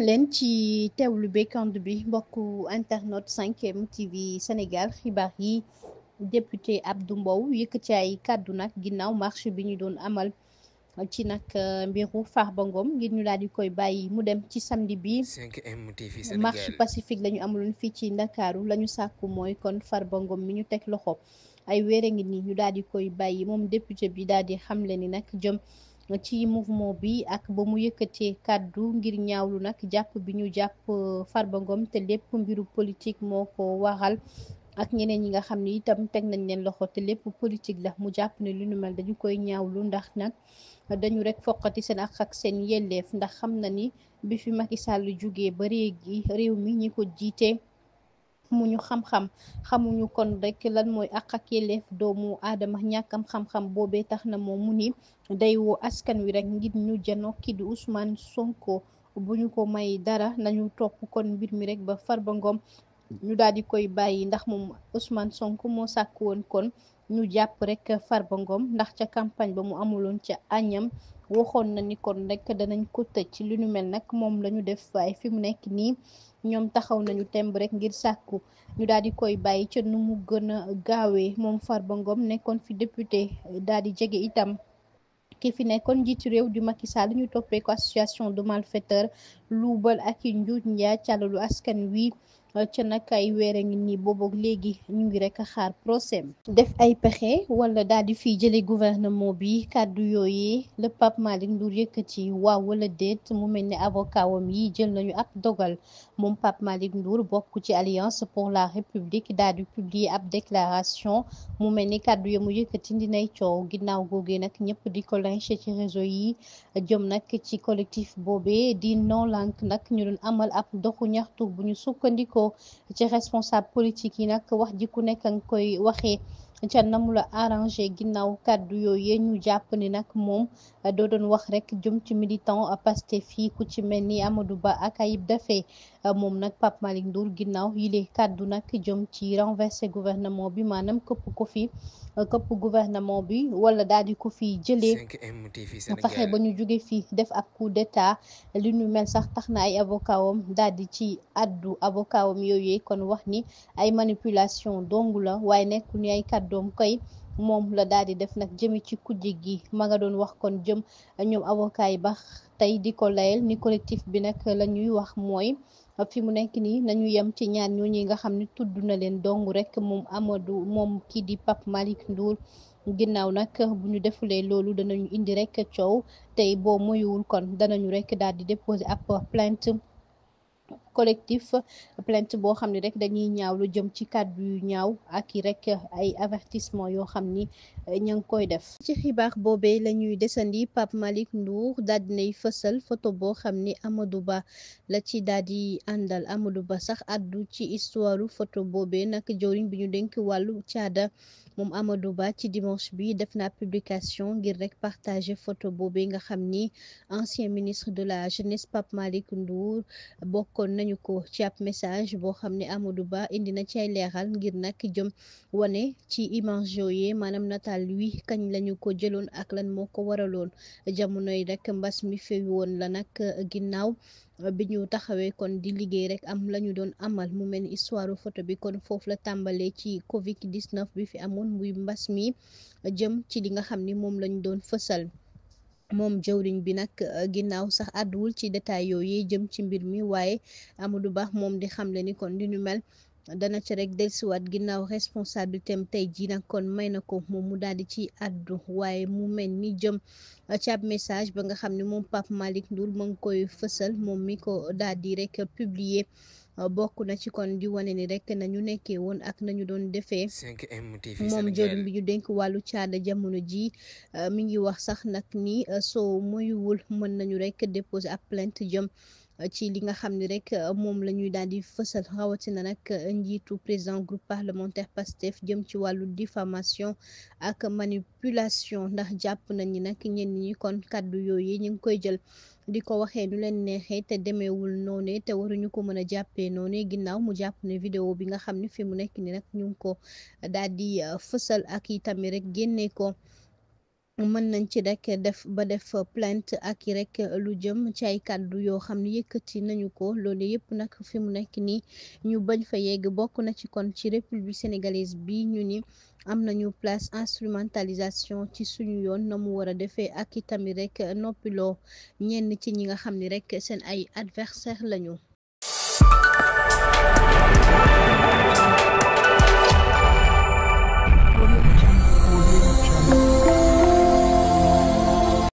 leen ci teewlu beekand bi mbokku internet 5M TV Sénégal xibaar yi député Abdou Mbow yëkkati ay kàddu nag ginnaaw marche bi ñu doon amal ci nag mbiru Farba Ngom ngir ñu daal di koy bàyyi mu dem ci samedi bi. 5M TV marche Sénégal pacifique lañu amaloon fii ci Ndakaaru lañu sàkku mooy kon Farba Ngom mi ñu teg loxo ay wéere ngi ni ñu daal di koy bàyyi moom député bi daal di xamle ni nag jëm ci mouvement bi ak ba mu yëkkatee kàddu ngir ñaawlu nag jàpp bi ñu jàpp Farba Ngom te lépp mbiru politique moo ko waral ak ñeneen ñi nga xam ni itam teg nañ leen loxo te lépp politique la mu jàpp ne lu nu mel dañu koy ñaawlu ndax nag dañu rek foqati seen ak seen yelleef ndax xam na ni bi fi Macky Sall jugee ba léegi réew mi ñi ko jiite xamuñu xam-xam xamuñu kon rek lan mooy ak yelleef doomu aadama ñàkkam xam-xam boobee tax na moom mu ni day woo askan wi rek ngir ñu jano kii di Ousmane Sonko bu ñu ko may dara nañu topp kon mbir mi rek ba Farba Ngom ñu daal di koy bàyyi ndax moom Ousmane Sonko moo sàkk woon kon ñu jàpp rek Farba Ngom ndax ca campagne ba mu amuloon ca Agnam waxoon na ni kon rek danañ ko tëj ci lu nu mel nag moom la ñu def waaye fi mu nekk nii ñoom taxaw nañu temb rek ngir sàkku ñu daal di koy bàyyi ca nu mu gën a gaawee moom Farba Ngom nekkoon fi député daal di jege itam ki fi nekkoon njiitu réew di Macky Sall ñu toppee ko association de malfaiteurs luubal ak i njuuj njaaj càllalu askan wi ca nag ay weer a ngi nii booboog léegi ñu ngi rek xaar procès def ay pexe wala daal di fiy jële gouvernement bi kàddu yooyu le Pape Malick Ndour yëkkati waaw wala déet mu mel ne avocat wam yi jël nañu ab dogal moom Pape Malick Ndour bokk ci Alliance pour la République daal di publier ab déclaration mu mel ni kàddu ya mu yëkkati dinay coow ginnaaw googee nag ñëpp di ko lynché ci réseau yi jëm nag ci collectif boobee di non lank nag ñu doon amal ab doxu ñaxtu bu ñu sukkandikoo ci responsable politique yi nag wax ji ku nekk nga koy waxee ca namu la arrangé ginnaaw kàddu yooyu ñu jàpp ni nag moom doo doon wax rek jëm ci militant Pastef fii ku ci mel ni Amadou Ba ak Ayib Daffé moom nag Pape Malick Ndour ginnaaw yile kàddu nag jëm ci renversé gouvernement bi maanaam këpp gouvernement bi wala daal di ko fi jëlee 5M TV fexe Sénégal ba ñu jóge fii def ab coup d'état li ñu mel sax tax na ay avocat wam daal di ci addu avocat wam yooyu kon wax ni ay manipulation dongu la waaye nekkul ni ay kàddoom koy moom la daal di def nag jëmi ci kujje gi ma nga doon wax kon jëm ñoom avocat yi ba tey di ko layel ni collectif bi nag la ñuy wax mooy fi mu nekk nii nañu yem ci ñaar ñooñu nga xam ne tudd na leen dong rek moom Amadou moom kii di Pape Malick Ndour ginnaaw nag bu ñu defulee loolu danañu indi rek coow tey boo moyuwul kon danañu rek daal di déposer ab plainte collectif plainte boo xam ne rek dañuy ñaaw lu jëm ci kàddu yu ñaaw ak i rek ay avertissement yoo xam ni ña ngi koy def ci xibaar boobee la ñuy desandi Pape Malick Ndour daal dinay fësal photo boo xam ni Amadou Ba la ci daal di àndal Amadou Ba sax addu ci histoire photo boobee nag jawriñ bi ñu dénk wàllu caada moom Amadou Ba ci dimanche bi def na publication ngir rek partager photo boobee nga xam ni ancien ministre de la jeunesse Pape Malick Ndour bokkoon nañu ko ci ab message boo xam ne Amadou Ba indi na ci ay leeral ngir nag jëm wane ci image yooyee maanaam nataal wi kañ lañu ko jëloon ak lan moo ko waraloon jamonoy rek mbas mi fi woon la nag ginnaaw bi ñu taxawee kon di liggéey rek am la ñu doon amal mu mel ni histoire photo bi kon foofu la tàmbalee ci Covid 19 bi fi amoon muy mbas mi jëm ci li nga xam ni moom lañu doon fësal. moom jawriñ bi nag ginnaaw sax àdduwul ci détail yooyu jëm ci mbir mi waaye Amadou Ba moom di xamle ni kon li ñu mel dana ci rek dellusiwaat ginnaaw responsabilité am tey jii nag kon may na ko moom mu daal di ci àddu waaye mu mel ni jëm ci ab message ba nga xam ne moom Pape Malick Ndour mu ngi koy fësal moom mi ko daal di rek publier bokk na ci kon di wane ni rek nañu nekkee woon ak nañu doon defee 5M TV moom Sénégal jëriñ bi ñu dénk wàllu caada jamono ji mi ngi wax sax nag ni soo moyuwul mën nañu rek déposer ab plainte jëm ci li nga xam ne rek moom la ñuy daal di fësal rawatina nag njiitu président groupe parlementaire PASTEF jëm ci wàllu diffamation ak manipulation ndax jàpp nañ ni nag ñenn ñi kon kàddu yooyu ñu ngi koy jël di ko waxee nu leen neexee te demeewul noone te waruñu ko mën a jàppee noone ginnaaw mu jàpp ne vidéo bi nga xam ne fi mu nekk ni nag ñu ngi ko daal di fësal ak itamit rek génne ko mën nañ ci rek def plainte ak i rek lu jëm ci ay kàddu yoo xam ne yëkkati nañu ko loolu yëpp nag fi mu nekk nii ñu bañ fa yegg bokk na ci kon ci république sénégalaise bi ñu ni am nañu place instrumentalisation ci suñu yoon na mu war a defee ak itamit rek noppiloo ñenn ci ñi nga xam ni rek seen ay adversaire lañu.